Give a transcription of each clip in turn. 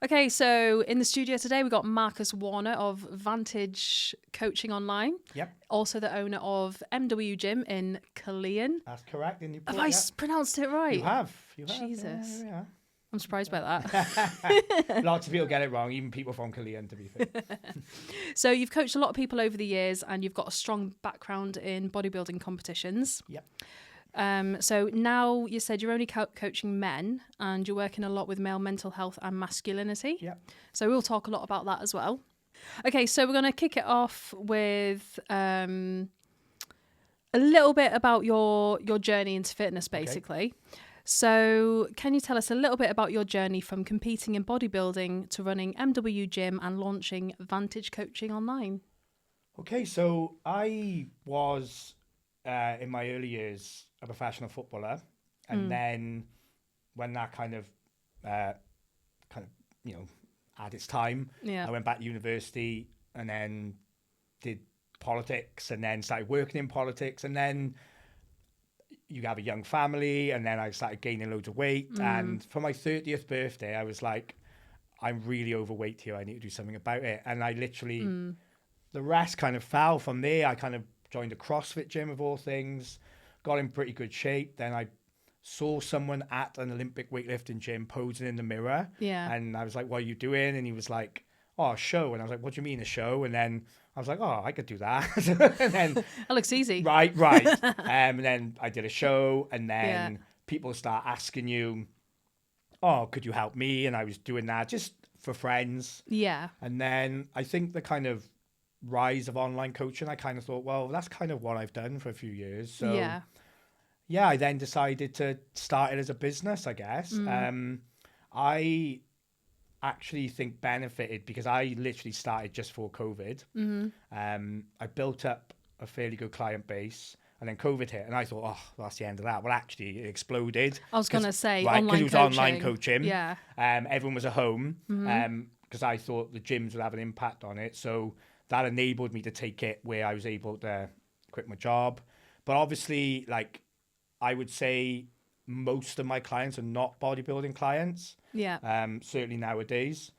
Okay, so in the studio today, we got Marcus Warner of Vantage Coaching Online. Yep. Also the owner of MW Gym in Killeen. That's correct. In Have I pronounced it right? You have. Jesus. Yeah. I'm surprised by that. Lots of people get it wrong, even people from Killeen, to be fair. So you've coached a lot of people over the years and you've got a strong background in bodybuilding competitions. Yep. So now you said you're only coaching men and you're working a lot with male mental health and masculinity. Yep. So we'll talk a lot about that as well. Okay, so we're going to kick it off with a little bit about your journey into fitness, basically. Okay. So can you tell us a little bit about your journey from competing in bodybuilding to running MW Gym and launching Vantage Coaching Online? Okay, so I was, in my early years, a professional footballer. And then when that kind of, had its time, I went back to university and then did politics and then started working in politics. And then you have a young family, and then I started gaining loads of weight. And for my 30th birthday, I was like, I'm really overweight here. I need to do something about it. And I literally, the rest kind of fell from there. I kind of joined a CrossFit gym of all things, got in pretty good shape. Then I saw someone at an Olympic weightlifting gym posing in the mirror. Yeah. And I was like, what are you doing? And he was like, oh, a show. And I was like, what do you mean a show? And then I was like, oh, I could do that. And then that looks easy. Right. And then I did a show, and then people start asking you, oh, could you help me? And I was doing that just for friends. Yeah. And then I think the kind of rise of online coaching, I kind of thought, well, that's kind of what I've done for a few years. So yeah, I then decided to start it as a business, I guess. I actually think benefited because I literally started just before COVID. I built up a fairly good client base, and then COVID hit, and I thought, oh, that's the end of that. Well, actually, it exploded. I was going to say, right, online coaching. Because it was online coaching. Yeah. Everyone was at home because I thought the gyms would have an impact on it. So that enabled me to take it where I was able to quit my job. But obviously, like, I would say most of my clients are not bodybuilding clients. Yeah. Certainly nowadays.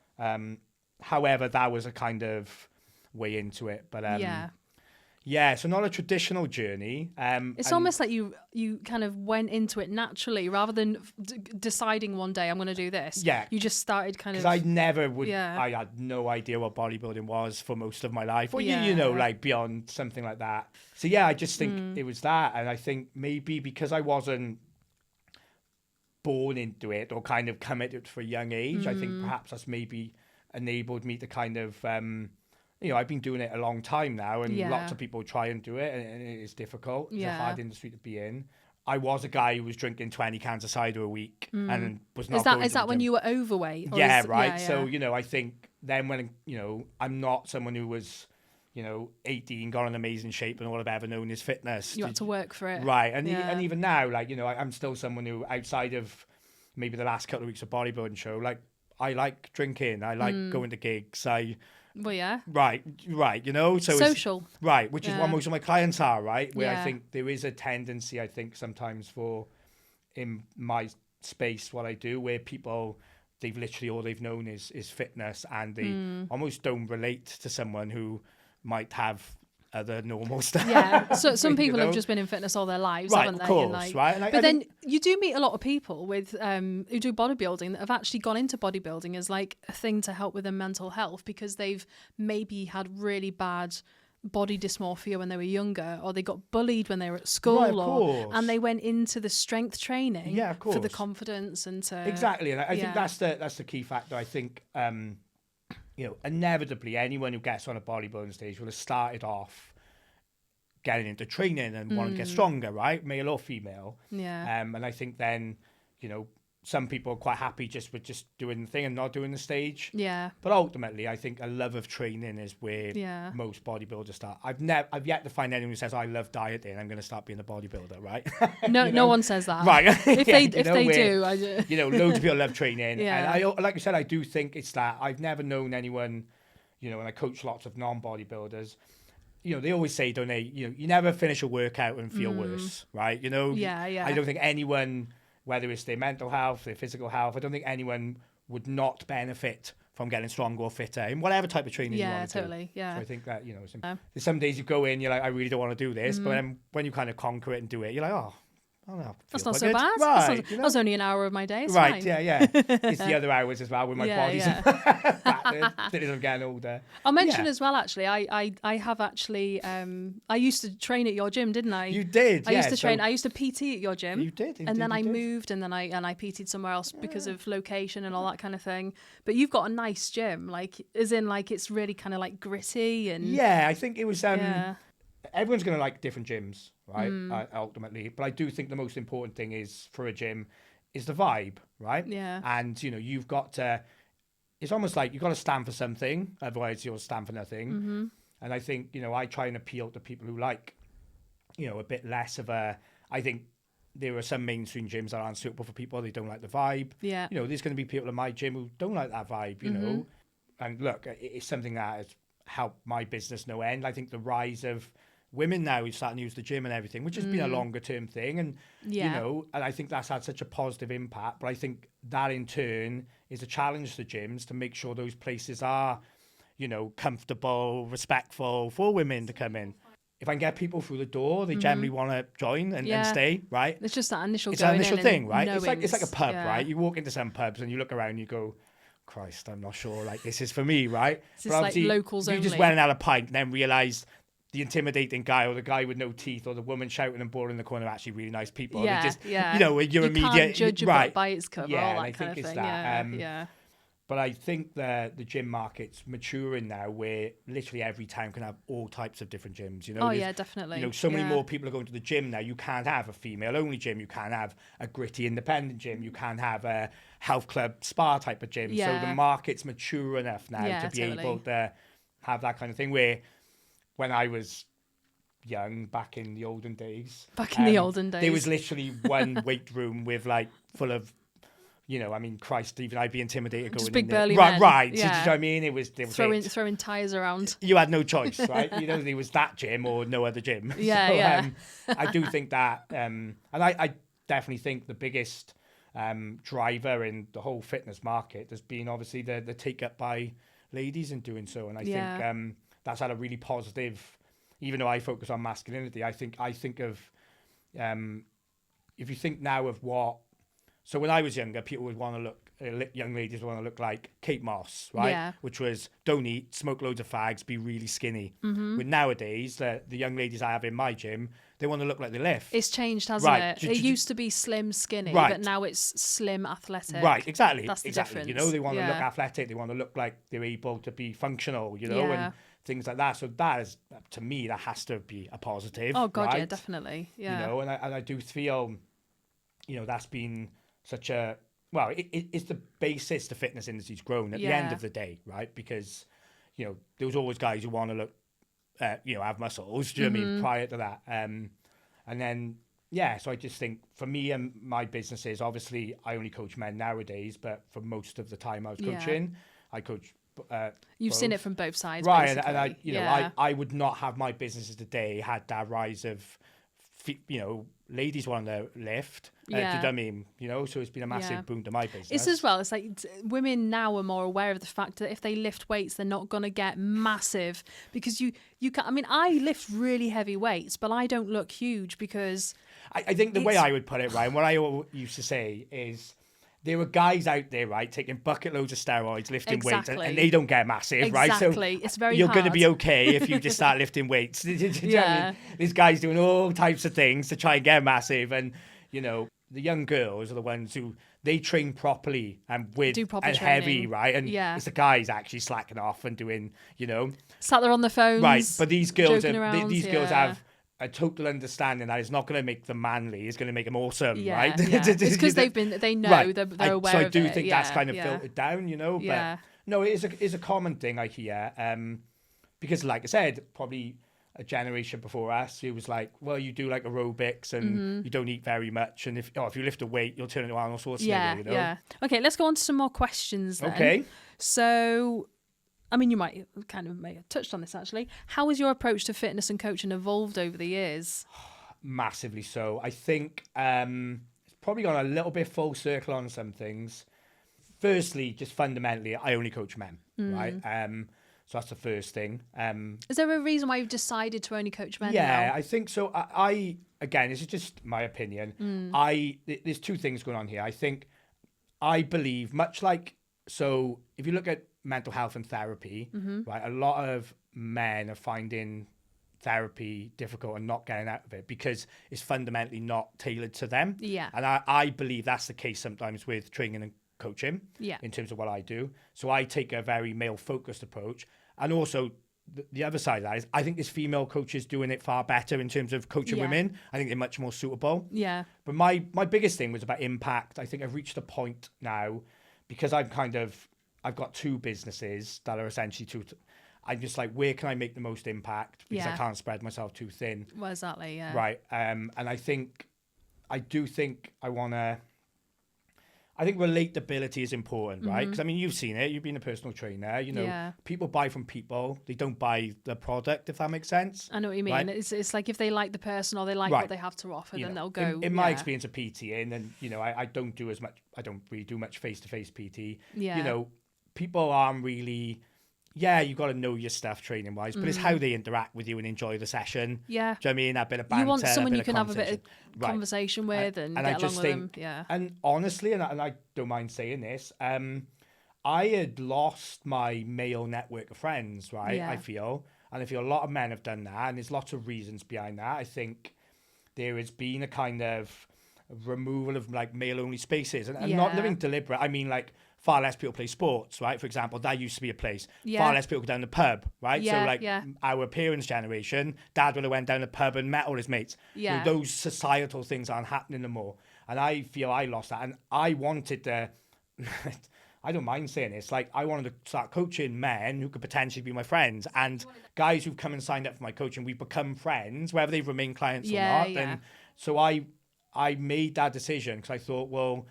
However, that was a kind of way into it. But yeah, so not a traditional journey. It's almost like you kind of went into it naturally rather than deciding one day I'm going to do this. Yeah. You just started kind of... Because I never would... Yeah. I had no idea what bodybuilding was for most of my life. Or, you know, like beyond something like that. So yeah, I just think it was that. And I think maybe because I wasn't born into it or kind of come at it for a young age, I think perhaps that's maybe enabled me to kind of... you know, I've been doing it a long time now, and lots of people try and do it, and it is difficult. It's a hard industry to be in. I was a guy who was drinking 20 cans of cider a week and was not. Is that when you were overweight? Yeah, right. Yeah. So, you know, I think then when, you know, I'm not someone who was, you know, 18, got in amazing shape, and all I've ever known is fitness. You had to work for it. Right. And even now, like, you know, I'm still someone who, outside of maybe the last couple of weeks of bodybuilding show, like, I like drinking. I like going to gigs. Well, yeah. Right, you know. So social. Right, which is what most of my clients are, right? Where I think there is a tendency, I think, sometimes for, in my space, what I do, where people, they've literally, all they've known is fitness, and they almost don't relate to someone who might have other normal stuff. Yeah, so some people have just been in fitness all their lives, haven't they? Of course, right? But then you do meet a lot of people with who do bodybuilding that have actually gone into bodybuilding as like a thing to help with their mental health because they've maybe had really bad body dysmorphia when they were younger, or they got bullied when they were at school, and they went into the strength training for the confidence and to... Exactly, and I think that's the key factor. I think you know, inevitably anyone who gets on a bodybuilding stage will have started off getting into training and wanting to get stronger, right? Male or female. Yeah. And I think then, you know, some people are quite happy just with just doing the thing and not doing the stage. Yeah. But ultimately, I think a love of training is where most bodybuilders start. I've yet to find anyone who says, I love dieting, I'm going to start being a bodybuilder, right? No, you know? No one says that. Right. If they do, I do. You know, loads of people love training. Yeah. And like I said, I do think it's that. I've never known anyone, you know, and I coach lots of non-bodybuilders, you know, they always say, don't they, you know, you never finish a workout and feel worse, right? You know, I don't think anyone, whether it's their mental health, their physical health, I don't think anyone would not benefit from getting stronger or fitter in whatever type of training you want to do. Yeah. So I think that, there's some days you go in, you're like, I really don't want to do this. But then when you kind of conquer it and do it, you're like, oh, no, that's not so good. bad. Right, that's only an hour of my day. It's right, fine. yeah. It's the other hours as well when my body's battered as I'm getting older. I'll mention as well, actually, I have actually, I used to train at your gym, didn't I? You did, I used to train, I used to PT at your gym. You did, and then I moved, and then I PT'd somewhere else because of location and all that kind of thing. But you've got a nice gym, like, as in, like, it's really kind of like gritty and... Yeah, I think it was... Everyone's going to like different gyms, right? Ultimately. But I do think the most important thing is for a gym is the vibe, right? Yeah. And, you've got to... It's almost like you've got to stand for something. Otherwise, you'll stand for nothing. Mm-hmm. And I think, I try and appeal to people who like, a bit less of a... I think there are some mainstream gyms that aren't suitable for people. They don't like the vibe. Yeah. There's going to be people in my gym who don't like that vibe, know. And look, it's something that has helped my business no end. I think the rise of women now who starting to use the gym and everything, which has been a longer term thing. And, and I think that's had such a positive impact. But I think that in turn is a challenge to gyms to make sure those places are, comfortable, respectful for women to come in. If I can get people through the door, they generally want to join and stay, right? It's just that initial It's that initial thing, right? It's like a pub, right? You walk into some pubs and you look around and you go, Christ, I'm not sure, like, this is for me, right? It's like locals only. You just went and had a pint and then realised the intimidating guy or the guy with no teeth or the woman shouting and bawling in the corner are actually really nice people. Yeah, just, you're immediate... can't judge a book by its cover, yeah, all that kind of thing. Yeah. But I think the gym market's maturing now where literally every town can have all types of different gyms. Yeah, definitely. So many more people are going to the gym now. You can't have a female-only gym. You can't have a gritty independent gym. You can't have a health club spa type of gym. Yeah. So the market's mature enough now to be able to have that kind of thing where when I was young, back in the olden days... There was literally one weight room with full of... Christ, even I'd be intimidated going just big in there. burly men. Right. Yeah. Do you know what I mean? It was throwing tyres around. You had no choice, right? There was that gym or no other gym. Yeah, I do think that, and I definitely think the biggest driver in the whole fitness market has been obviously the take up by ladies in doing so, and I think that's had a really positive. Even though I focus on masculinity, I think of if you think now of what. So when I was younger, people would want to look, young ladies want to look like Kate Moss, right? Yeah. Which was don't eat, smoke loads of fags, be really skinny. Mm-hmm. With nowadays, the young ladies I have in my gym, they want to look like they lift. It's changed, hasn't it? It used to be slim, skinny, but now it's slim, athletic. Right, exactly. That's the difference. They want to look athletic. They want to look like they're able to be functional, and things like that. So that is, to me, that has to be a positive. Oh God, right? yeah, definitely. Yeah. And I do feel, that's been such a it's the basis the fitness industry's grown at the end of the day, right? Because there was always guys who want to look have muscles, do you know what I mean, prior to that, and then so I just think for me and my businesses, obviously I only coach men nowadays, but for most of the time I was coaching, I coach you've both. seen it from both sides, right? Basically. And I would not have my businesses today had that rise of ladies wanting to lift. Do you know what I mean? So it's been a massive boom to my business. It's as well. It's like women now are more aware of the fact that if they lift weights, they're not going to get massive because you can. I mean, I lift really heavy weights, but I don't look huge because I think the way I would put it, Ryan, what I used to say is there are guys out there, right, taking bucket loads of steroids, lifting weights, and they don't get massive, right? So it's very you're hard. Going to be okay if you just start lifting weights. Do you know what I mean? These guys doing all types of things to try and get massive, and the young girls are the ones who they train properly and heavy, right? And it's the guys actually slacking off and doing, sat there on the phones, right? But these girls, girls have a total understanding that it's not going to make them manly; it's going to make them awesome, right? It's because they know right. they're aware of it. So I do think that's kind of filtered down, But no, it is a common thing I hear, because, like I said, probably a generation before us, it was like, well, you do like aerobics and you don't eat very much, and if you lift a weight, you'll turn into Arnold Schwarzenegger. Yeah. Okay, let's go on to some more questions then. Okay. So, I mean, you may have touched on this actually. How has your approach to fitness and coaching evolved over the years? Massively so. I think it's probably gone a little bit full circle on some things. firstly, just fundamentally, I only coach men, right? So that's the first thing. Is there a reason why you've decided to only coach men Yeah, now? I think so. Again, this is just my opinion. There's two things going on here. I believe much like, so if you look at mental health and therapy, right, a lot of men are finding therapy difficult and not getting out of it because it's fundamentally not tailored to them. Yeah. And I believe that's the case sometimes with training and coaching in terms of what I do. So I take a very male focused approach. And also the other side of that is I think there's female coaches doing it far better in terms of coaching women. I think they're much more suitable. Yeah. But my biggest thing was about impact. I think I've reached a point now because I've got two businesses that are essentially I'm just like, where can I make the most impact? Because I can't spread myself too thin. Well, exactly, yeah. Right. And I think relatability is important, right? Because I mean, you've seen it. You've been a personal trainer. You know, people buy from people. They don't buy the product, if that makes sense. I know what you mean. Right? It's like if they like the person or they like what they have to offer, then they'll go. In my experience of PTing, and you know, I don't do as much. I don't really do much face-to-face PT. Yeah. You know, people aren't really. Yeah, you got to know your stuff training wise, but it's how they interact with you and enjoy the session. Yeah. Do you know what I mean? That bit of banter. You want someone you can have a bit of Right. conversation with and get along with them. Yeah. And honestly, and I don't mind saying this, I had lost my male network of friends, right? Yeah. I feel a lot of men have done that, and there's lots of reasons behind that. I think there has been a kind of removal of like male only spaces and not living deliberate. I mean, like, far less people play sports, right? For example, that used to be a place. Far less people go down the pub, right? So like our parents' generation, dad would have went down the pub and met all his mates. You know, those societal things aren't happening anymore. And I feel I lost that. And I wanted to, I don't mind saying this, like I wanted to start coaching men who could potentially be my friends and guys who've come and signed up for my coaching. We've become friends, whether they've remained clients or not. And so I made that decision because I thought, well,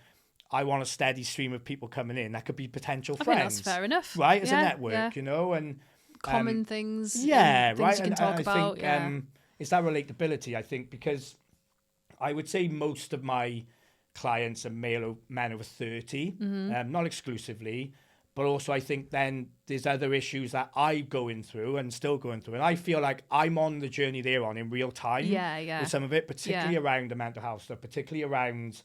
I want a steady stream of people coming in that could be potential friends. I think that's fair enough. Right? As a network, you know, and common things. Yeah, things right. You can talk about. I think it's that relatability, I think, because I would say most of my clients are men over 30, not exclusively, but also I think then there's other issues that I'm going through and still going through. And I feel like I'm on the journey they're on in real time with some of it, particularly around the mental health stuff, particularly around,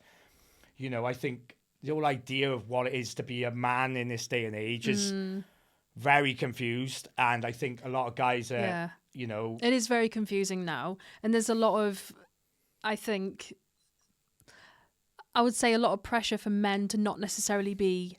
you know, I think the whole idea of what it is to be a man in this day and age is very confused. And I think a lot of guys are, you know... It is very confusing now. And there's a lot of, I think, I would say a lot of pressure for men to not necessarily be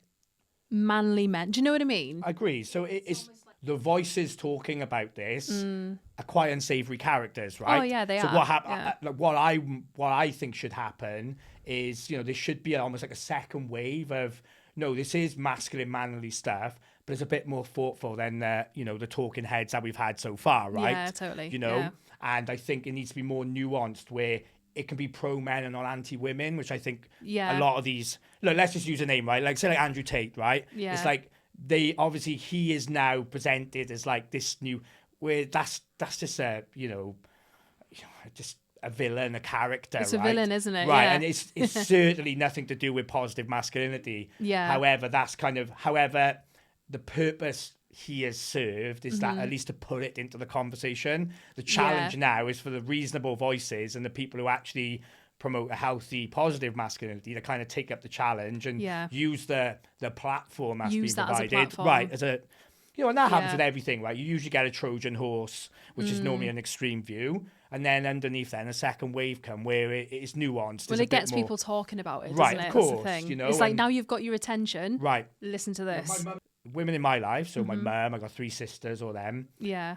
manly men. Do you know what I mean? I agree. So it's the voices talking about this are quite unsavory characters, right? Oh yeah, they are. So what I think should happen is, you know, there should be almost like a second wave of, no, this is masculine, manly stuff, but it's a bit more thoughtful than you know, the talking heads that we've had so far, right? Yeah, totally. You know, and I think it needs to be more nuanced where it can be pro men and not anti women, which I think a lot of these. Look, let's just use a name, right? Like say like Andrew Tate, right? Yeah. It's like he is now presented as like this new, where that's just a, you know, just a villain, a character. It's a villain, isn't it? Right, yeah. and it's certainly nothing to do with positive masculinity. Yeah. However, the purpose he has served is that at least to put it into the conversation. The challenge now is for the reasonable voices and the people who actually promote a healthy, positive masculinity to kind of take up the challenge and use the platform that's been provided. Right, as a, you know, and that happens with everything, right? You usually get a Trojan horse, which is normally an extreme view, and then underneath then a second wave come where it is nuanced. Well, it gets people talking about it, doesn't right, it? Of course, that's the thing. You know, it's like now you've got your attention. Right. Listen to this. Women in my life, so my mum, I got 3 sisters or them. Yeah.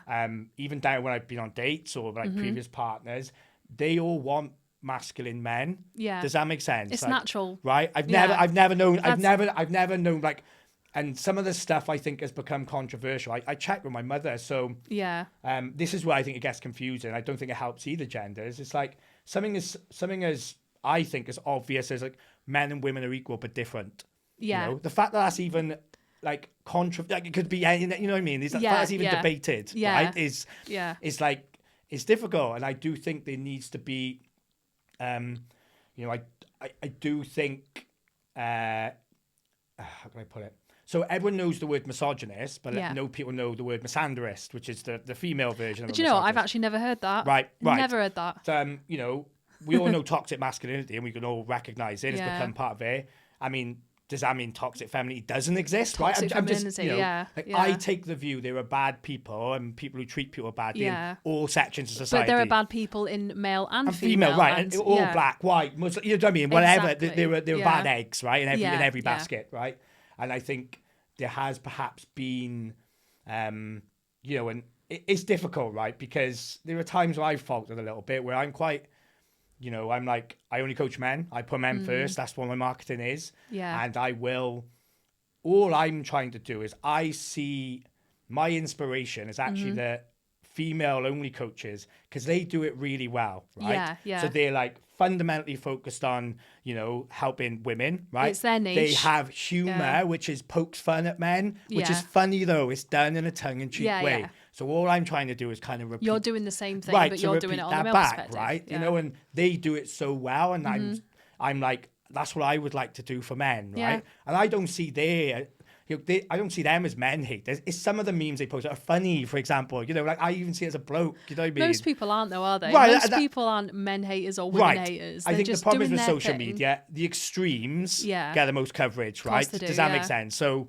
Even down when I've been on dates or like previous partners, they all want masculine men. Yeah. Does that make sense? It's like, natural. Right? I've never known like, and some of the stuff I think has become controversial. I checked with my mother, so this is where I think it gets confusing. I don't think it helps either genders. It's like something as I think as obvious as like men and women are equal but different. Yeah. You know? The fact that that's even like like it could be, you know what I mean? That's even debated, right? Is like, it's difficult, and I do think there needs to be, you know, I do think how can I put it? So everyone knows the word misogynist, but Yeah. no people know the word misandrist, which is the female version of Do you know what? I've actually never heard that. Right. Never heard that. You know, we all know toxic masculinity, and we can all recognize it. It's become part of it. I mean, does that mean toxic femininity doesn't exist? Toxic I'm just, femininity, yeah. I take the view there are bad people and people who treat people badly in all sections of society. But there are bad people in male and female, right? And all black, white, Muslim, you know what I mean? Whatever. Exactly. There were bad eggs, right? In every basket, right? And I think there has perhaps been, and it's difficult, right? Because there are times where I've faltered a little bit, where I'm quite, I'm like, I only coach men. I put men first. That's what my marketing is. Yeah. And all I'm trying to do is I see my inspiration is actually the female-only coaches, because they do it really well, right? Yeah. So they're like fundamentally focused on, helping women, right? It's their niche. They have humor, which is pokes fun at men, which is funny though. It's done in a tongue-in-cheek way. Yeah. So all I'm trying to do is kind of repeat. You're doing the same thing, right, but so you're doing it on the male perspective. Right? Yeah. And they do it so well, and I'm like, that's what I would like to do for men, right? Yeah. And I don't see I don't see them as men haters. It's some of the memes they post that are funny, for example. Like I even see it as a bloke. You know what I mean? Most people aren't, though, are they? Right, Most people aren't men haters or women haters. I think just the problem is doing with their social thing. media, the extremes get the most coverage, right? They do, Does that make sense? So,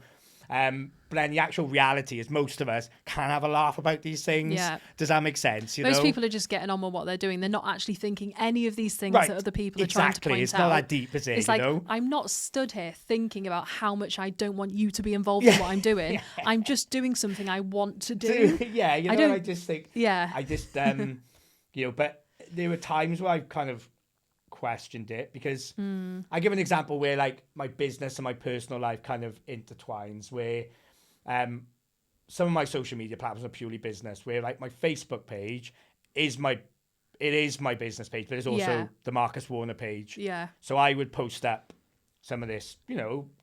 but then the actual reality is most of us can have a laugh about these things. Yeah. Does that make sense? Most people are just getting on with what they're doing. They're not actually thinking any of these things that other people are trying to point out. It's not that deep, is it? It's like, I'm not stood here thinking about how much I don't want you to be involved in what I'm doing. I'm just doing something I want to do. I just think... Yeah. I just, but there were times where I've kind of questioned it, because I give an example where like my business and my personal life kind of intertwines, where some of my social media platforms are purely business, where like my Facebook page is my business page, but it's also the Marcus Warner page. Yeah. So I would post up some of this,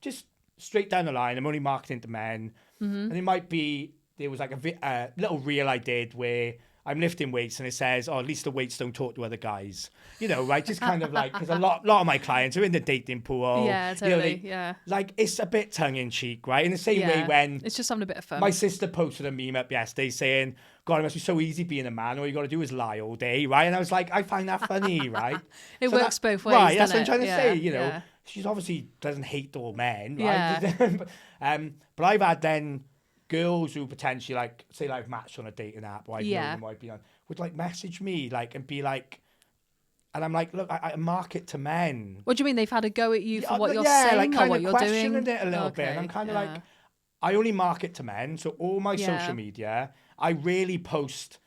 just straight down the line. I'm only marketing to men. And it might be, there was like a little reel I did where I'm lifting weights and it says, at least the weights don't talk to other guys. Right? Just kind of like, because a lot of my clients are in the dating pool. Yeah, totally. Like, it's a bit tongue-in-cheek, right? In the same way when... It's just having a bit of fun. My sister posted a meme up yesterday saying, God, it must be so easy being a man. All you got to do is lie all day, right? And I was like, I find that funny, right? It works both ways, right, that's what I'm doesn't trying to say, Yeah. She's obviously doesn't hate all men, right? But I've had then girls who potentially like, say like matched on a dating app, or I've known them, or I've been on, would like message me like and be like, and I'm like, look, I market to men. What do you mean they've had a go at you for what you're saying or what you're doing? Questioning it a little bit, and I'm kind of like, I only market to men, so all my social media, I rarely post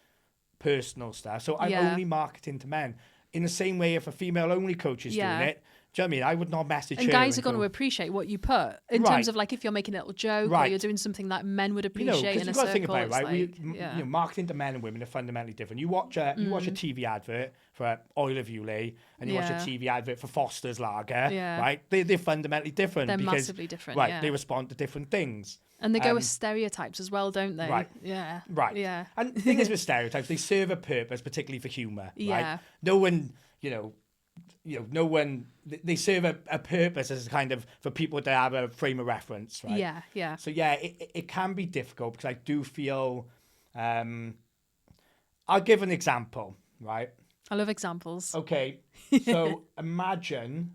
personal stuff, so I'm only marketing to men. In the same way, if a female-only coach is doing it, do you know what I mean? I would not message her. And guys are going to appreciate what you put in terms of like if you're making a little joke or you're doing something that men would appreciate in a circle. You've got to think about it, right? Marketing to men and women are fundamentally different. You watch a TV advert for Oil of Ulay and you watch a TV advert for Foster's Lager, right? They're fundamentally different. They're massively different, right? They respond to different things. And they go with stereotypes as well, don't they? Right. Yeah. Right. Yeah. And the thing is with stereotypes, they serve a purpose, particularly for humour, yeah. right? No one, no one, they serve a purpose as kind of for people to have a frame of reference, right? Yeah, yeah. So yeah, it can be difficult because I do feel, I'll give an example, right? I love examples. Okay, so imagine,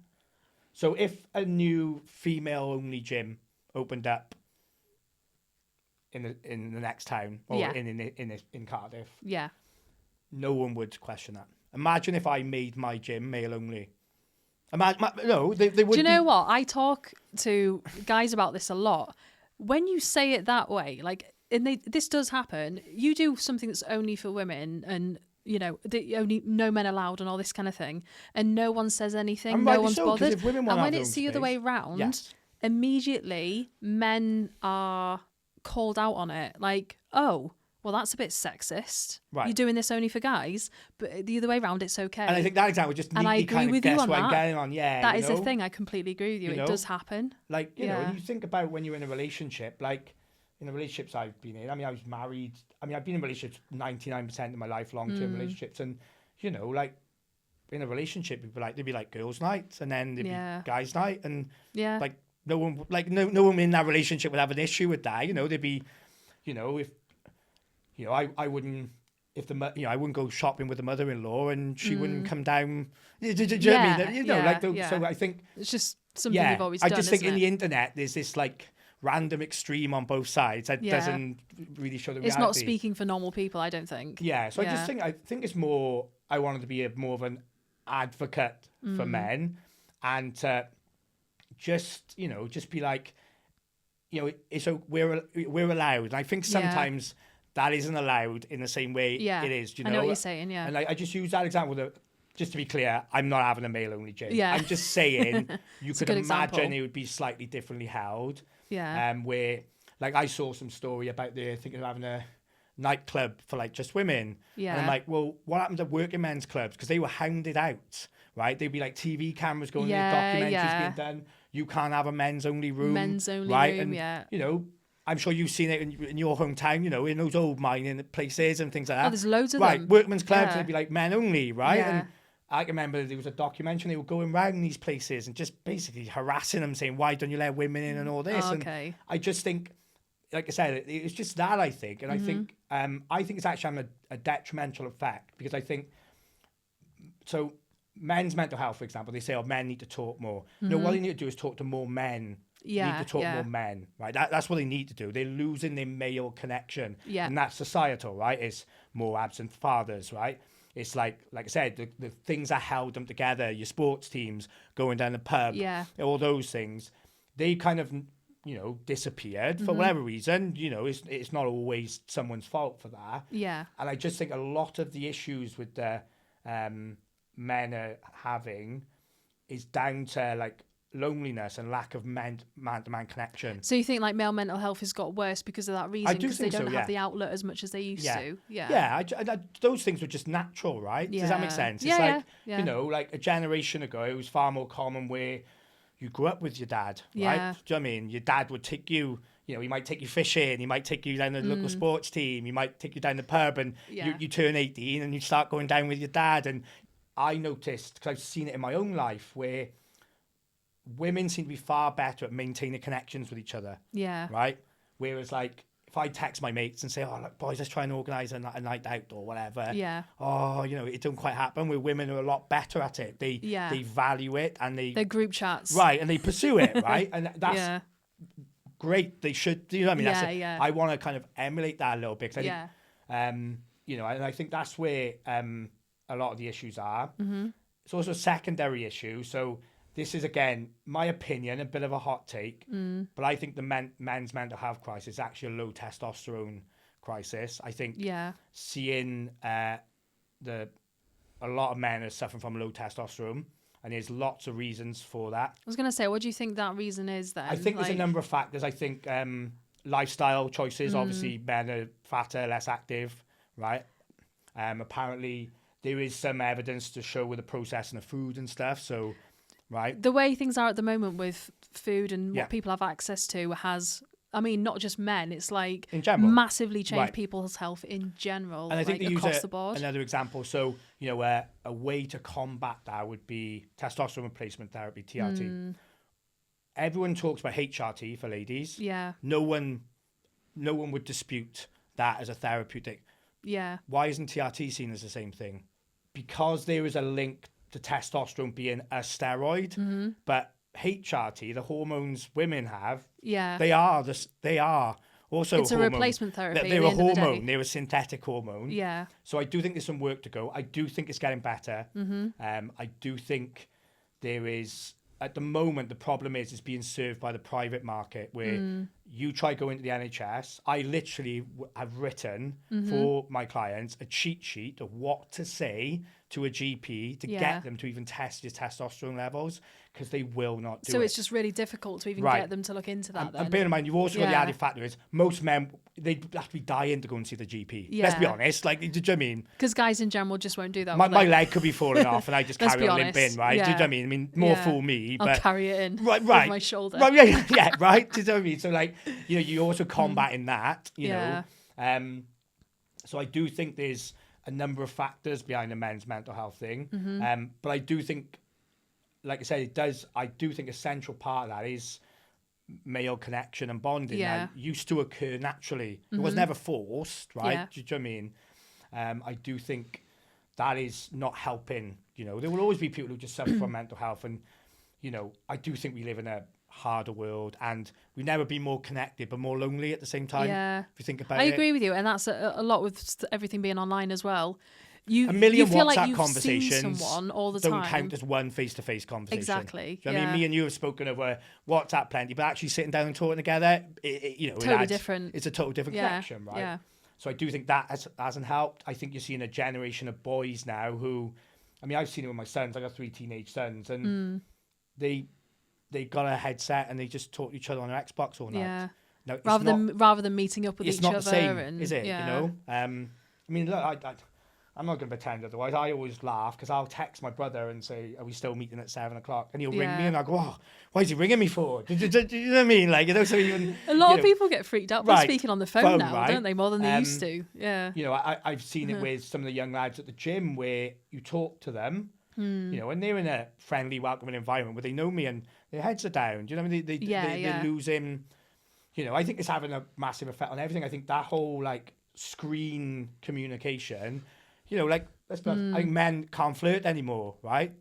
if a new female-only gym opened up in the next town or in Cardiff, no one would question that. Imagine if I made my gym male only. No, they would. Do you know what? I talk to guys about this a lot. When you say it that way, like, this does happen. You do something that's only for women, and only no men allowed, and all this kind of thing, and no one says anything. And no one's bothered. And when it's the other way round, immediately men are called out on it. Like, oh, well, that's a bit sexist. Right. You're doing this only for guys, but the other way around, it's okay. And I think that example just neatly kind of guess what I'm getting on. Yeah, that is the thing. I completely agree with you. It does happen. Like, when you think about when you're in a relationship, like in the relationships I've been in, I mean, I was married. I mean, I've been in relationships 99% of my life, long-term relationships. And, like in a relationship, they'd be like girls' night and then there'd be guys' night. And like, no one in that relationship would have an issue with that. You know, there'd be, you know, if, you know, I wouldn't, if the, you know, I wouldn't go shopping with the mother-in-law and she wouldn't come down. Do you know what I mean? You know, like, so I think it's just something you've always done. I just think in the internet, there's this like random extreme on both sides that doesn't really show the reality. It's not speaking for normal people, I don't think. Yeah. So I think it's more, I wanted to be more of an advocate for men and just, you know, just be like, you know, we're allowed. And I think sometimes that isn't allowed in the same way it is. You know? I know what you're saying, yeah. And I just use that example that, just to be clear, I'm not having a male-only gym. Yeah. I'm just saying you could imagine example. it would be slightly differently held. Yeah. Where, like, I saw some story about thinking of having a nightclub for, like, just women. Yeah. And I'm like, well, what happened to working men's clubs? Because they were hounded out, right? There'd be, like, TV cameras going in, documentaries being done. You can't have a men's-only room. Men's-only room, and, you know, I'm sure you've seen it in your hometown, you know, in those old mining places and things like that. Oh, there's loads of them. Right, workmen's clubs, they'd be like men only, right? Yeah. And I can remember there was a documentary, they were going around these places and just basically harassing them, saying, why don't you let women in and all this? Okay. And I just think, like I said, it's just that, I think. And I think it's actually having a detrimental effect because I think, so men's mental health, for example, they say, oh, men need to talk more. No, what they need to do is talk to more men. Need to talk more men, right? That's what they need to do. They're losing their male connection. Yeah. And that's societal, right? It's more absent fathers, right? It's like I said, the things that held them together, your sports teams, going down the pub, all those things, they kind of, you know, disappeared for whatever reason. You know, it's not always someone's fault for that. Yeah. And I just think a lot of the issues with the men are having is down to, like, loneliness and lack of man-to-man connection. So you think like male mental health has got worse because of that reason? Because they don't have the outlet as much as they used to. Yeah. Those things were just natural, right? Does that make sense? It's you know, like a generation ago, it was far more common where you grew up with your dad, right? Do you know what I mean? Your dad would take you, you know, he might take you fishing, he might take you down the local sports team, he might take you down the pub, and you turn 18 and you start going down with your dad. And I noticed, because I've seen it in my own life, where women seem to be far better at maintaining connections with each other. Yeah. Right? Whereas, like, if I text my mates and say, oh, look, boys, let's try and organise a night out or whatever. Yeah. Oh, you know, it don't quite happen. Where women are a lot better at it. They value it and they're group chats. Right. And they pursue it, right? And that's great. They should, you know what I mean? I want to kind of emulate that a little bit. Cause I think, you know, and I think that's where a lot of the issues are. It's also a secondary issue. So, this is, again, my opinion, a bit of a hot take, but I think the men's mental health crisis is actually a low testosterone crisis. I think seeing a lot of men are suffering from low testosterone, and there's lots of reasons for that. I was going to say, what do you think that reason is then? I think there's a number of factors. I think lifestyle choices, obviously men are fatter, less active, right? Apparently, there is some evidence to show with the processing of food and stuff, so... Right. The way things are at the moment with food and what people have access to has, I mean, not just men, it's like in general, massively changed people's health in general. And I think like, they across use the board. Another example. So, you know, a way to combat that would be testosterone replacement therapy, TRT. Everyone talks about HRT for ladies. Yeah. No one would dispute that as a therapeutic. Yeah. Why isn't TRT seen as the same thing? Because there is a link to testosterone being a steroid, but HRT, the hormones women have, they are also it's a replacement therapy. They're a hormone. They're a synthetic hormone. Yeah. So I do think there's some work to go. I do think it's getting better. I do think there is, at the moment, the problem is it's being served by the private market where you try go into the NHS. I literally have written for my clients a cheat sheet of what to say to a GP to get them to even test your testosterone levels, because they will not do it. So it's just really difficult to even get them to look into that. And bear in mind, you've also got the added factor is most men, they have to be dying to go and see the GP. Yeah. Let's be honest. Like, do you know what I mean? Because guys in general just won't do that. My leg could be falling off and I just carry on limping, right? Yeah. Do you know what I mean? I mean, more fool me. But I'll carry it in with my shoulder. Right, yeah, right? Do you know what I mean? So, like, you know, you're also combating that, you know. So I do think there's a number of factors behind the men's mental health thing. But I do think, like I said, I do think a central part of that is male connection and bonding Yeah. that used to occur naturally. It was never forced, right? Yeah. Do you know what I mean? I do think that is not helping. You know, there will always be people who just suffer from mental health, and you know, I do think we live in a harder world, and we've never been more connected but more lonely at the same time. Yeah. If you think about I it. agree with you, and that's a lot with everything being online as well. A million you feel WhatsApp like you've conversations seen someone all the don't time. count as one face-to-face conversation. Exactly. Do you know what I mean? Me and you have spoken over WhatsApp plenty, but actually sitting down and talking together, you know, Totally different. It's a total different connection, right? Yeah. So I do think that hasn't helped. I think you're seeing a generation of boys now who, I mean, I've seen it with my sons. I got 3 teenage sons, and they got a headset and they just talk to each other on their Xbox all night. Yeah. No, rather than meeting up with each other. It's not the same, and, is it? Yeah. You know. I mean, look, I'm not going to pretend otherwise. I always laugh because I'll text my brother and say, "Are we still meeting at 7 o'clock?" And he'll ring me, and I go, "Oh, why is he ringing me for?" Do you know what I mean? Like, you know, so even a lot of people get freaked out by Right, speaking on the phone now, right? don't they? More than they used to. Yeah. You know, I've seen it with some of the young lads at the gym where you talk to them, you know, and they're in a friendly, welcoming environment where they know me and their heads are down. Do you know what I mean? They're losing. You know, I think it's having a massive effect on everything. I think that whole like screen communication, you know, like I think men can't flirt anymore, right?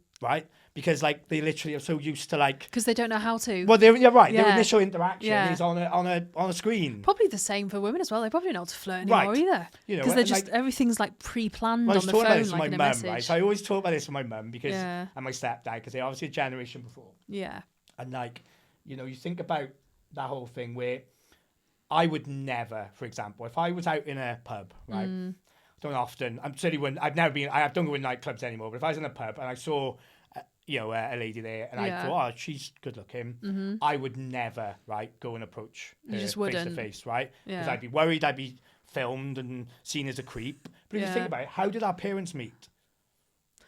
Because like they literally are so used to like because they don't know how to. Well, you're right. Yeah. Their initial interaction Yeah. is on a screen. Probably the same for women as well. They probably don't know how to flirt anymore either. You know, because they're and, just like, everything's like pre-planned I on was the talking about phone, this with like my in a mum, message. right? So I always talk about this with my mum because Yeah. and my stepdad because they're obviously a generation before. Yeah. And like, you know, you think about that whole thing where I would never, for example, if I was out in a pub, right? Don't often. I'm certainly when I've never been. I don't go in nightclubs anymore. But if I was in a pub and I saw, you know, a lady there, and I thought, oh, she's good looking, I would never, right, go and approach her just face wouldn't. to face, right? Because Yeah. I'd be worried I'd be filmed and seen as a creep. But if you think about it, how did our parents meet?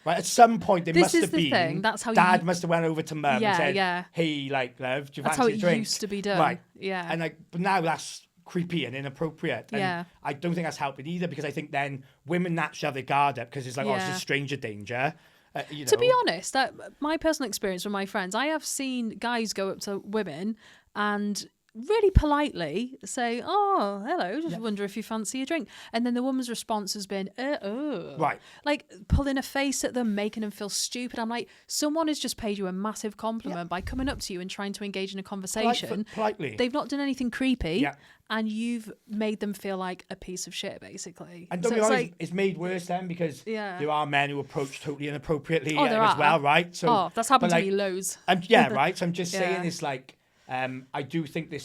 Right, at some point there must have been. Thing. That's how Dad must have went over to mum and said, yeah. "Hey, like, love, do you That's fancy how a it drink?" used to be done. Right. Yeah. And like, but now that's creepy and inappropriate. And Yeah. I don't think that's helping either because I think then women naturally have their guard up because it's like, oh, it's Yeah. a stranger danger. You know. To be honest, my personal experience with my friends, I have seen guys go up to women and really politely say, "Oh, hello, just wonder if you fancy a drink." And then the woman's response has been, Right. like pulling a face at them, making them feel stupid. I'm like, someone has just paid you a massive compliment by coming up to you and trying to engage in a conversation. Politely. They've not done anything creepy. Yeah. And you've made them feel like a piece of shit, basically. And don't So be it's honest, like, it's made worse then because Yeah. there are men who approach totally inappropriately Oh, there as are. well, right? So, that's happened but to me loads. Yeah, right. So I'm just Yeah. saying it's like I do think the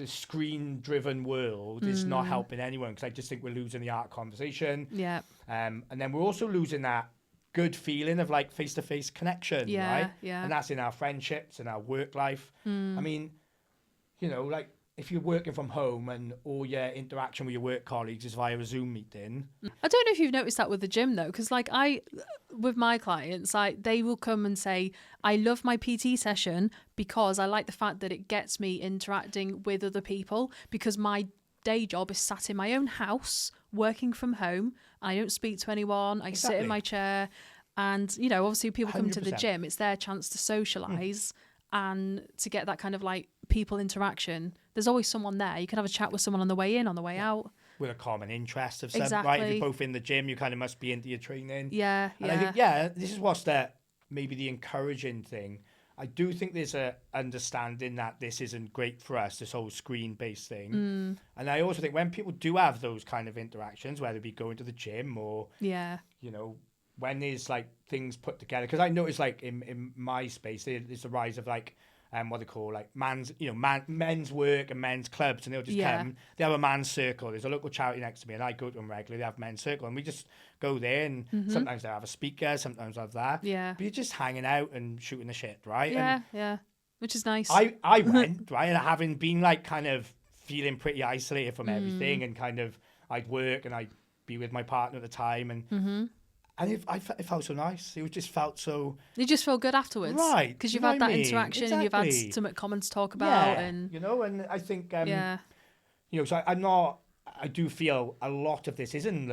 screen-driven world is not helping anyone because I just think we're losing the art of conversation. Yeah. And then we're also losing that good feeling of like face-to-face connection, Yeah, right? yeah. And that's in our friendships and our work life. I mean, you know, like if you're working from home and all your interaction with your work colleagues is via a Zoom meeting. I don't know if you've noticed that with the gym though, because like with my clients, they will come and say, I love my PT session because I like the fact that it gets me interacting with other people because my day job is sat in my own house, working from home. I don't speak to anyone. I sit in my chair and, you know, obviously people come to the 100%. gym. It's their chance to socialise and to get that kind of like people interaction. There's always someone there. You can have a chat with someone on the way in, on the way out. With a common interest of some, Exactly. right? If you're both in the gym, you kind of must be into your training. Yeah, And I think, this is what's maybe the encouraging thing. I do think there's a understanding that this isn't great for us, this whole screen-based thing. And I also think when people do have those kind of interactions, whether it be going to the gym or, you know, when there's like things put together, because I noticed like in my space, there's a rise of like, what they call like men's work and men's clubs, and they'll just come. They have a man's circle. There's a local charity next to me, and I go to them regularly. They have men's circle, and we just go there. And sometimes they have a speaker, sometimes they have that. Yeah. But you're just hanging out and shooting the shit, right? Yeah, And yeah. Which is nice. I went right, and having been like kind of feeling pretty isolated from everything, and kind of I'd work and I'd be with my partner at the time, and. And it felt so nice. It just felt so... You just feel good afterwards. Right. Because you've had that interaction and you've had Exactly. something common to talk about. Yeah, And you know, and I think, yeah. you know, so I do feel a lot of this isn't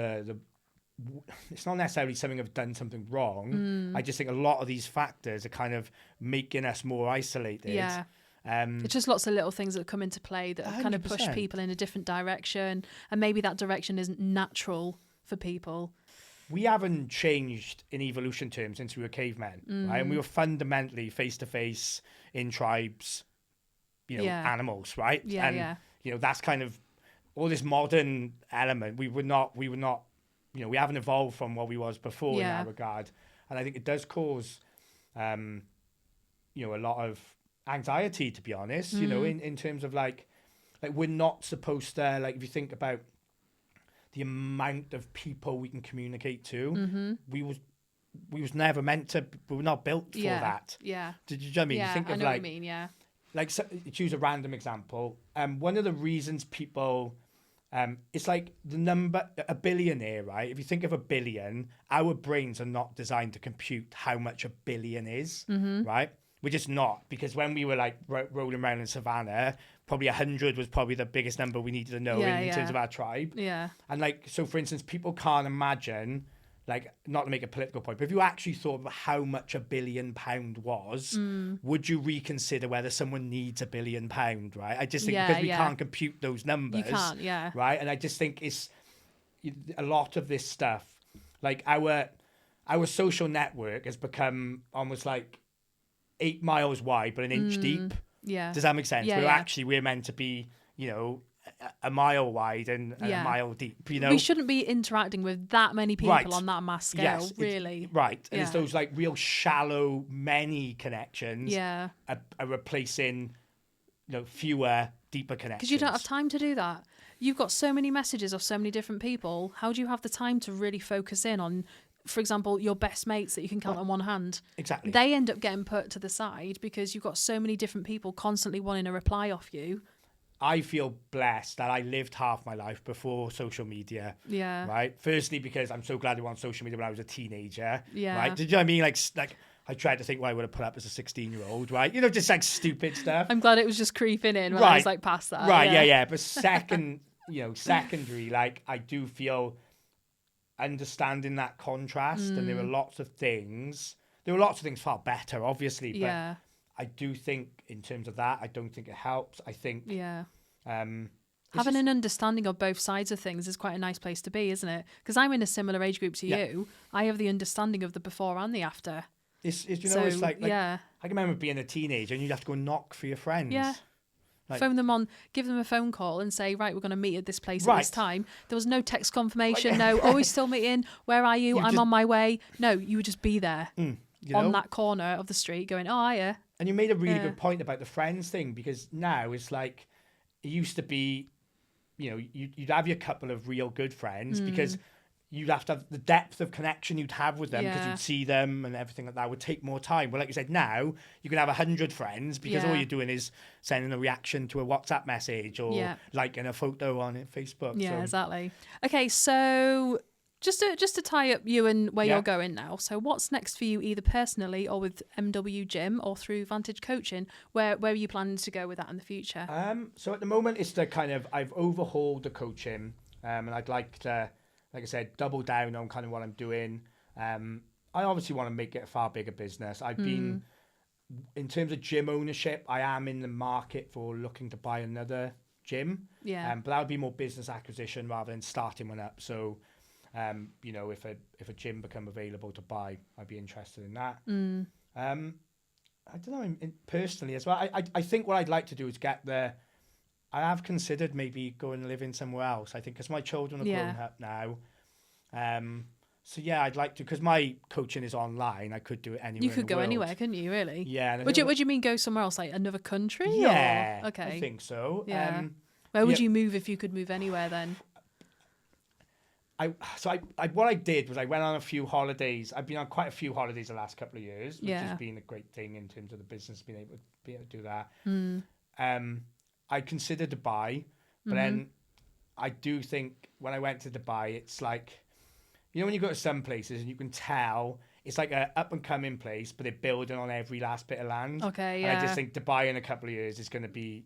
it's not necessarily something I've done something wrong. I just think a lot of these factors are kind of making us more isolated. Yeah. It's just lots of little things that come into play that have kind of push people in a different direction, and maybe that direction isn't natural for people. We haven't changed in evolution terms since we were cavemen, right? And we were fundamentally face-to-face in tribes, animals, right? And, that's kind of all this modern element. We haven't evolved from what we was before in that regard. And I think it does cause, a lot of anxiety, to be honest, in terms of like we're not supposed to, like, if you think about the amount of people we can communicate to, we was never meant to, we were not built for that. Yeah. Did you know what I mean? Yeah, Think of I know what you mean, yeah. Like, so, choose a random example. One of the reasons people, it's like the number, a billionaire, right? If you think of a billion, our brains are not designed to compute how much a billion is, right? We're just not, because when we were like rolling around in savannah, probably 100 was probably the biggest number we needed to know in terms of our tribe. Yeah. And like, so for instance, people can't imagine, like, not to make a political point, but if you actually thought about how much £1 billion was, would you reconsider whether someone needs £1 billion, right? I just think because we can't compute those numbers. You can't, yeah. Right? And I just think it's a lot of this stuff, like our social network has become almost like 8 miles wide, but an inch deep. Yeah. Does that make sense? Yeah, Actually, we're meant to be, a mile wide and a mile deep, We shouldn't be interacting with that many people on that mass scale, really. Right. And it's those like real shallow, many connections are replacing, fewer, deeper connections. Because you don't have time to do that. You've got so many messages of so many different people. How do you have the time to really focus in on, for example, your best mates that you can count on one hand? Exactly. They end up getting put to the side because you've got so many different people constantly wanting a reply off you. I feel blessed that I lived half my life before social media. Yeah. Right. Firstly, because I'm so glad I was on social media when I was a teenager. Yeah. Right. Did you know what I mean? Like I tried to think what I would have put up as a 16-year-old. Right. Just like stupid stuff. I'm glad it was just creeping in when I was like past that. Right. Yeah. But secondary, like I do feel understanding that contrast, and there were lots of things. There were lots of things far better, obviously. But I do think in terms of that, I don't think it helps. I think having an understanding of both sides of things is quite a nice place to be, isn't it? Because I'm in a similar age group to you. I have the understanding of the before and the after. It's like I can remember being a teenager and you'd have to go knock for your friends. Yeah. Phone them on, give them a phone call and say, right, we're going to meet at this place at this time. There was no text confirmation, are we still meeting? Where are you? I'm on my way. No, you would just be there on that corner of the street going, oh, hiya. And you made a really good point about the friends thing, because now it's like, it used to be, you'd have your couple of real good friends because you'd have to have the depth of connection you'd have with them because you'd see them and everything like that would take more time. Well, like you said, now you can have 100 friends because all you're doing is sending a reaction to a WhatsApp message or liking a photo on Facebook. Yeah, exactly. Okay, so just to tie up you and where you're going now. So what's next for you, either personally or with MW Gym or through Vantage Coaching? Where are you planning to go with that in the future? So at the moment, it's the kind of, I've overhauled the coaching and I'd like to, like I said, double down on kind of what I'm doing. I obviously want to make it a far bigger business. I've been, in terms of gym ownership, I am in the market for looking to buy another gym. Yeah. But that would be more business acquisition rather than starting one up. So, if a gym become available to buy, I'd be interested in that. I don't know, personally as well. I think what I'd like to do is I have considered maybe going and living somewhere else. I think because my children are grown up now. So I'd like to, because my coaching is online. I could do it anywhere. You could go anywhere, couldn't you? Really? Yeah. Would you mean go somewhere else, like another country? Yeah. Or? Okay. I think so. Yeah. Where would you move if you could move anywhere then? What I did was I went on a few holidays. I've been on quite a few holidays the last couple of years, which has been a great thing in terms of the business being able to do that. I considered Dubai, but then I do think when I went to Dubai, it's like, when you go to some places and you can tell it's like a up and coming place, but they're building on every last bit of land. Okay, And I just think Dubai in a couple of years is going to be.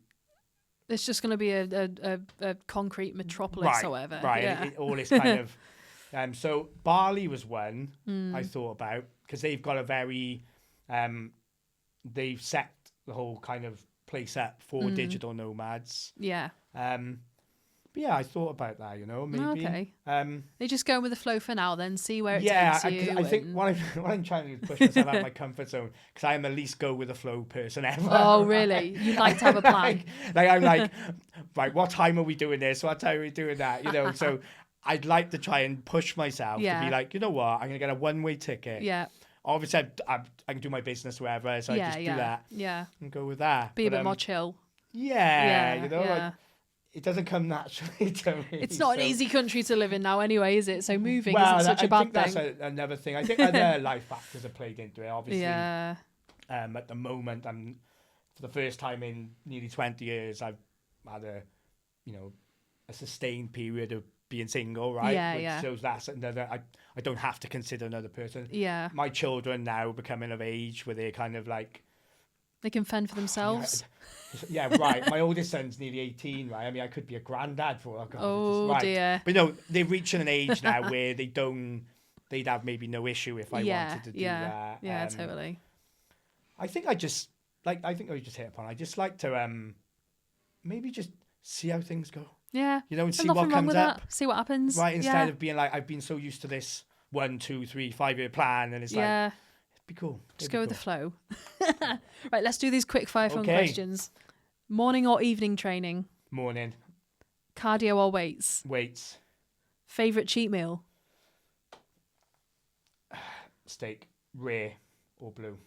It's just going to be a concrete metropolis or whatever. Right, yeah. All this kind of... so Bali was one I thought about, because they've got a very... they've set the whole kind of place up for digital nomads. Yeah. But yeah, I thought about that, maybe. Okay. They just go with the flow for now, then see where it takes you. I think what I'm trying to do is push myself out of my comfort zone, because I am the least go with the flow person ever. Oh, really? You like to have a plan? I'm like, right, what time are we doing this? What time are we doing that? So I'd like to try and push myself to be like, you know what? I'm going to get a one-way ticket. Yeah. Obviously, I can do my business wherever, so I just do that. Yeah. And go with that. Be a bit more chill. Yeah, it doesn't come naturally to me. It's not an easy country to live in now anyway, is it? So moving isn't such a bad thing. That's another thing. I think other life factors have played into it, obviously. Yeah. At the moment, for the first time in nearly 20 years, I've had a sustained period of being single, right? Yeah, Which shows that's another, I don't have to consider another person. Yeah. My children now becoming of age where they're kind of like, they can fend for themselves. Yeah, right. My oldest son's nearly 18, right? I mean, I could be a granddad for all. Oh, dear. But they're reaching an age now where they'd have maybe no issue if I wanted to do that. Yeah, totally. I think I just hit upon. I just like to maybe just see how things go. Yeah. And see what comes up. See what happens. Right, instead of being like, I've been so used to this 1, 2, 3, 5-year plan, and it's like, be cool. Just go with the flow. Right, let's do these quick fire fun questions. Morning or evening training? Morning. Cardio or weights? Weights. Favourite cheat meal? Steak. Rare or blue.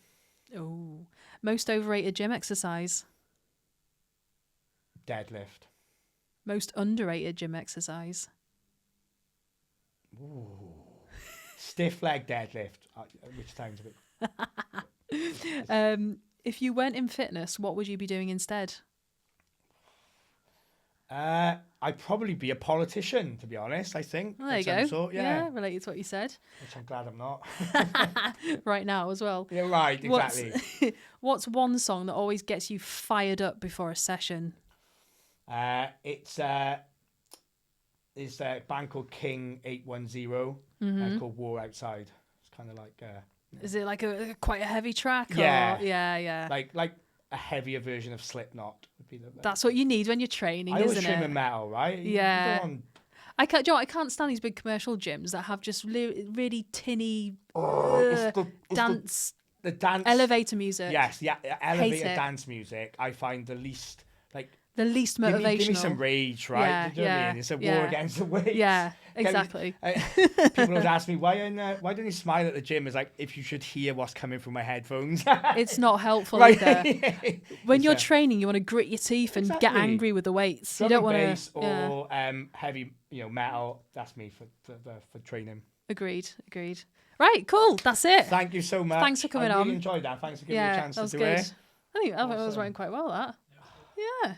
Oh. Most overrated gym exercise? Deadlift. Most underrated gym exercise? Ooh. Stiff leg deadlift, which sounds a bit... If you weren't in fitness, what would you be doing instead? I'd probably be a politician, to be honest, I think. Well, there you go. Sort, yeah, related to what you said. Which I'm glad I'm not. Right now as well. Yeah, right, exactly. What's one song that always gets you fired up before a session? It's a band called King 810. It's called War Outside. It's kind of like... Is it like quite a heavy track? Yeah. Or? Yeah. Like a heavier version of Slipknot would be That's what you need when you're training, isn't it? I always train with metal, right? Yeah. I can't stand these big commercial gyms that have just really tinny dance elevator music. Yes, elevator dance music. I find the least the least motivational. Give me some rage, right? Yeah, you know what I mean? It's a war against the weights. Yeah, exactly. People would ask me, why don't you smile at the gym? It's like, if you should hear what's coming through my headphones. It's not helpful either. When you're training, you want to grit your teeth and get angry with the weights. Drum you don't want bass or heavy, metal. That's me for training. Agreed. Right, cool. That's it. Thank you so much. Thanks for coming on. I really enjoyed that. Thanks for giving me a chance to do it. I think that was writing quite well, that. Yeah.